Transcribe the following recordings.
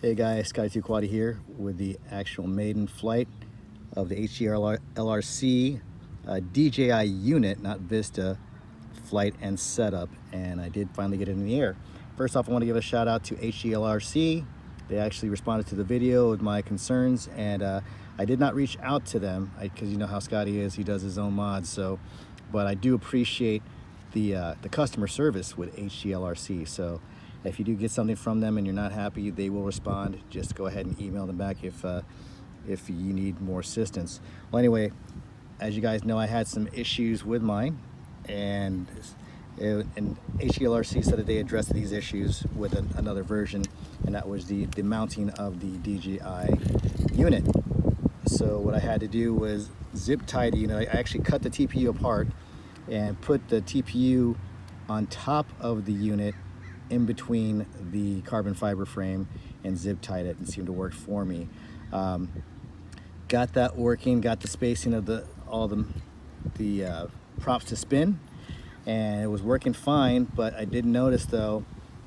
Hey guys, Sky2 Quaddy here with the actual maiden flight of the HGLRC DJI unit, not Vista, flight and setup, and I did finally get it in the air. First off, I want to give a shout out to HGLRC. They actually responded to the video with my concerns, and I did not reach out to them because you know how Scotty is, he does his own mods. But I do appreciate the customer service with HGLRC. So if you do get something from them and you're not happy, they will respond. Just go ahead and email them back if you need more assistance. Well, anyway, as you guys know, I had some issues with mine, and HGLRC said that they addressed these issues with another version, and that was the mounting of the DJI unit. So what I had to do was zip tie the unit. I actually cut the TPU apart and put the TPU on top of the unit in between the carbon fiber frame and zip tied it, and seemed to work for me. Got that working, got the spacing of all the props to spin, and it was working fine. But I did notice though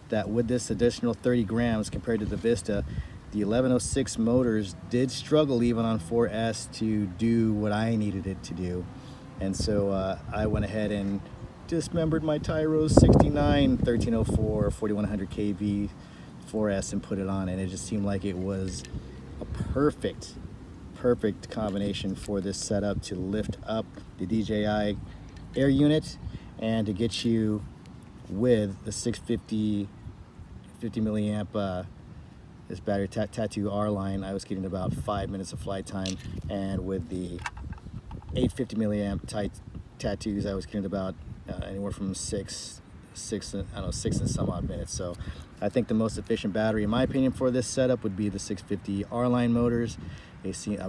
that with this additional 30 grams compared to the Vista, the 1106 motors did struggle even on 4S to do what I needed it to do. And so I went ahead and dismembered my Tyros 69 1304 4100 kV 4S and put it on, and it just seemed like it was a perfect combination for this setup to lift up the DJI Air unit and to get you with the 650 milliamp this battery Tattoo R line. I was getting about 5 minutes of flight time, and with the 850 milliamp tattoos I was getting about anywhere from six and some odd minutes. So I think the most efficient battery in my opinion for this setup would be the 650 R line motors.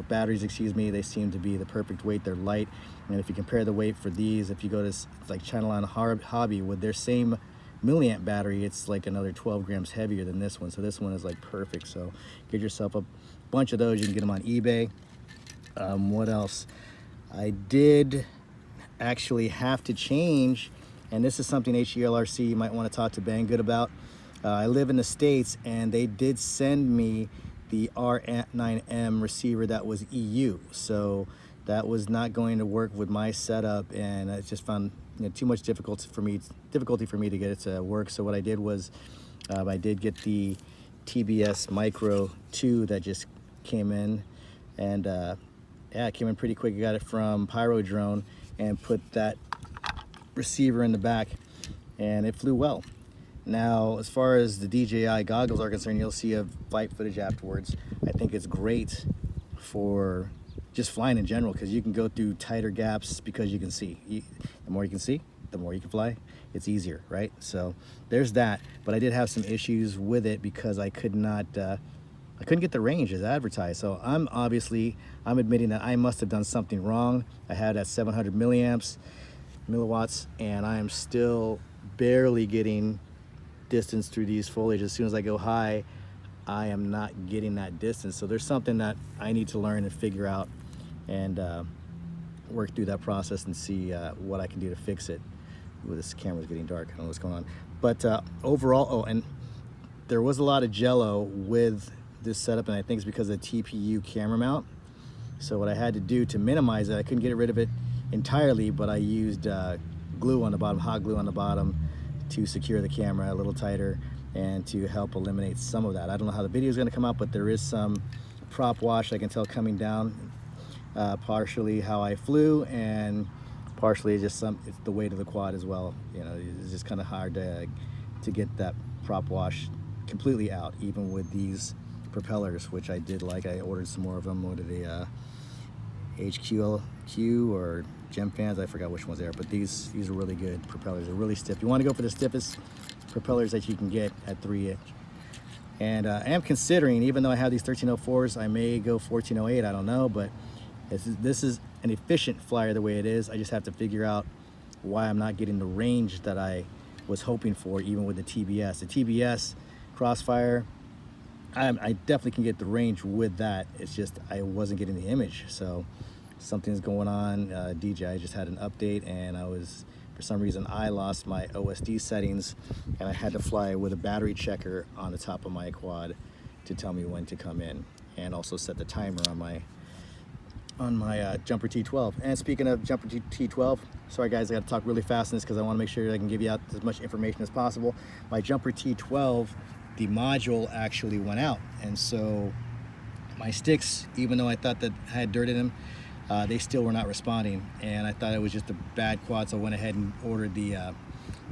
Batteries, they seem to be the perfect weight. They're light, and if you compare the weight for these, if you go to like Channel on Hobby with their same milliamp battery, it's like another 12 grams heavier than this one. So this one is like perfect. So get yourself a bunch of those. You can get them on eBay. What else? I did actually have to change, and this is something HGLRC you might want to talk to Banggood about. I live in the States, and they did send me the R9M receiver that was EU, so that was not going to work with my setup, and I just found too much difficulty for me to get it to work. So what I did was I did get the TBS Micro 2 that just came in, and yeah, it came in pretty quick. I got it from Pyro Drone and put that receiver in the back, and it flew well. Now, as far as the DJI goggles are concerned, you'll see a flight footage afterwards. I think it's great for just flying in general, because you can go through tighter gaps because you can see. The more you can see, the more you can fly. It's easier, right? So there's that. But I did have some issues with it because I couldn't get the range as advertised. So I'm admitting that I must have done something wrong. I had that 700 milliwatts, and I am still barely getting distance through these foliage. As soon as I go high, I am not getting that distance. So there's something that I need to learn and figure out, and work through that process and see what I can do to fix it. Ooh, this camera's getting dark. I don't know what's going on. But overall, and there was a lot of jello with this setup, and I think it's because of the TPU camera mount. So what I had to do to minimize it, I couldn't get rid of it entirely, but I used glue on the bottom, hot glue on the bottom, to secure the camera a little tighter and to help eliminate some of that. I don't know how the video is going to come out, but there is some prop wash I can tell coming down, partially how I flew, and partially it's the weight of the quad as well. It's just kind of hard to get that prop wash completely out, even with these propellers, which I did like. I ordered some more of them. What are they? HGLRC or Gem Fans, I forgot which ones they are, but these are really good propellers. They're really stiff. You want to go for the stiffest propellers that you can get at 3-inch. And I am considering, even though I have these 1304s, I may go 1408. I don't know, but this is an efficient flyer the way it is. I just have to figure out why I'm not getting the range that I was hoping for, even with the TBS. The TBS Crossfire, I definitely can get the range with that. It's just I wasn't getting the image. So something's going on. DJI just had an update, and for some reason I lost my OSD settings, and I had to fly with a battery checker on the top of my quad, to tell me when to come in, and also set the timer on my Jumper T12. And speaking of Jumper T12, sorry guys, I got to talk really fast in this because I want to make sure I can give you out as much information as possible. My Jumper T12, the module actually went out, and so my sticks, even though I thought that I had dirt in them, they still were not responding, and I thought it was just a bad quad, so I went ahead and ordered a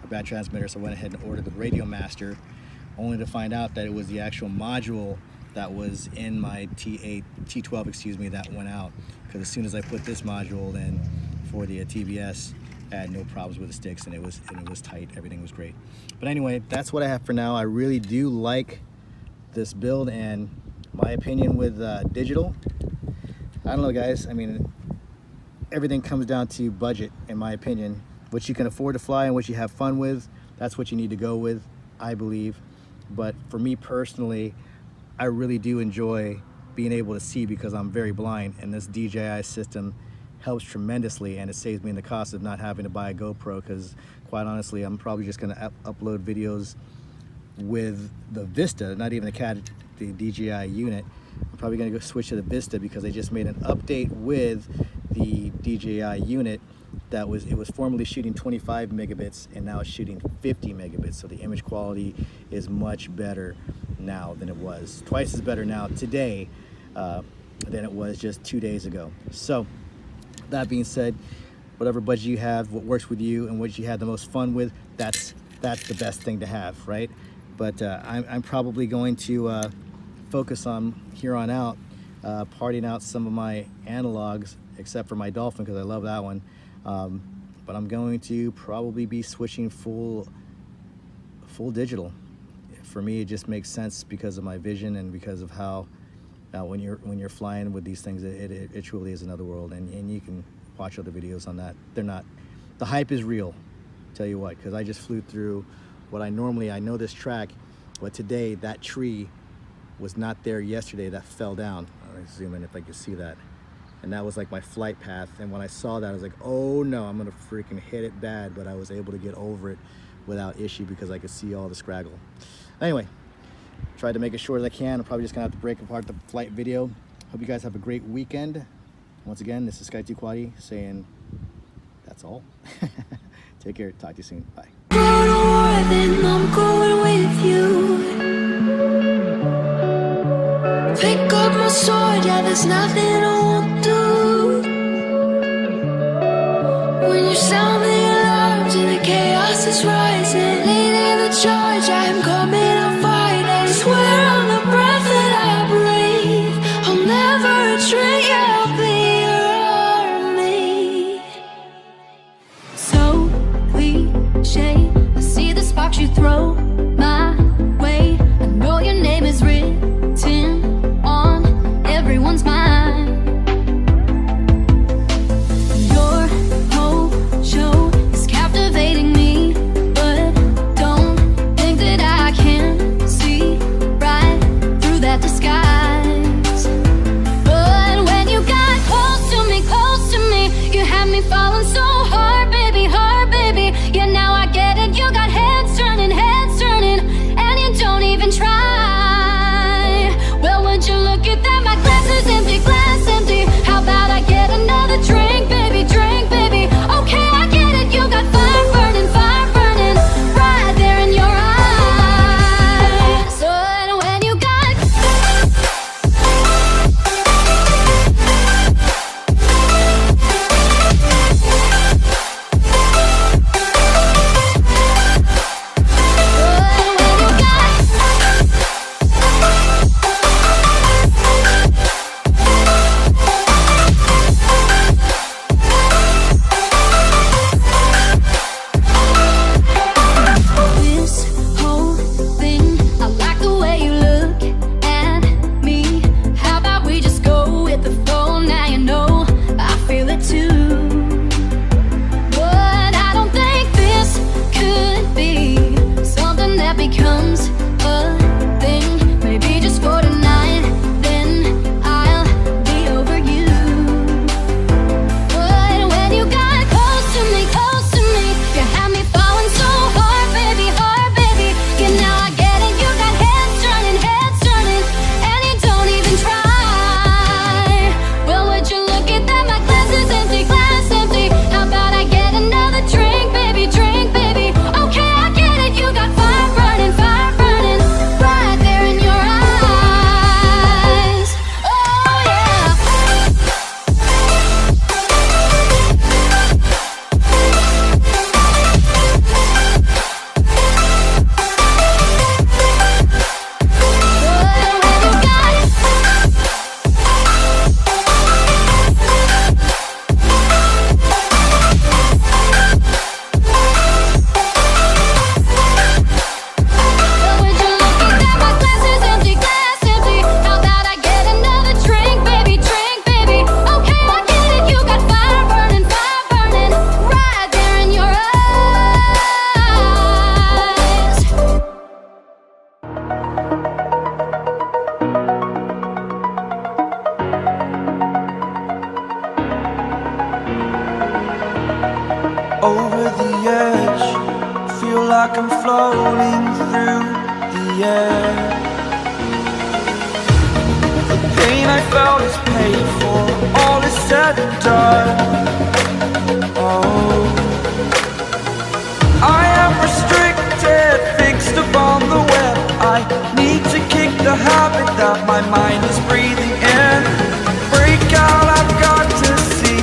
bad transmitter, so I went ahead and ordered the Radio Master, only to find out that it was the actual module that was in my T12, excuse me, that went out. Because as soon as I put this module in for the TBS, I had no problems with the sticks, and it was tight. Everything was great. But anyway, that's what I have for now. I really do like this build, and my opinion with digital, I don't know guys, I mean, everything comes down to budget, in my opinion. What you can afford to fly and what you have fun with, that's what you need to go with, I believe. But for me personally, I really do enjoy being able to see because I'm very blind, and this DJI system helps tremendously, and it saves me the cost of not having to buy a GoPro, because quite honestly, I'm probably just going to upload videos with the Vista, not even the DJI unit. I'm probably going to go switch to the Vista because they just made an update with the DJI unit that was formerly shooting 25 megabits and now it's shooting 50 megabits, so the image quality is much better now than it was, twice as better now today than it was just 2 days ago. So that being said, whatever budget you have, what works with you and what you had the most fun with, that's the best thing to have, right? But I'm probably going to focus on here on out parting out some of my analogs, except for my Dolphin because I love that one. But I'm going to probably be switching full digital. For me, it just makes sense because of my vision and because of how when you're flying with these things, it truly is another world. And you can watch other videos on that. They're not, the hype is real, tell you what, because I just flew through what I know this track, but today that tree was not there yesterday that fell down. I'll zoom in if I can see that. And that was like my flight path, and when I saw that I was like, oh no, I'm gonna freaking hit it bad, but I was able to get over it without issue because I could see all the scraggle. Anyway, tried to make it short as I can. I'm probably just gonna have to break apart the flight video. Hope you guys have a great weekend. Once again, this is Sky2 Quaddy saying that's all. Take care, talk to you soon, bye. Then I'm going with you. Pick up my sword, yeah, there's nothing I won't do. When you sound the alarms and the chaos is rising, leading the charge, I'm coming, I'll fight. I swear on the breath that I breathe, I'll never retreat, yeah, I'll be your army. So cliche, I see the sparks you throw my way. I know your name is written on everyone's mind. like I'm floating through the air. The pain I felt is paid for, all is said and done. Oh, I am restricted, fixed upon the web. I need to kick the habit that my mind is breathing in. Break out, I've got to see.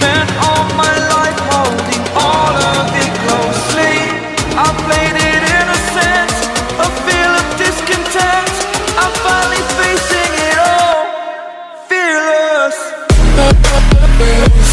Spent all my life holding all of it closely. I played it innocent, a feel of discontent. I'm finally facing it all, fearless. Fearless.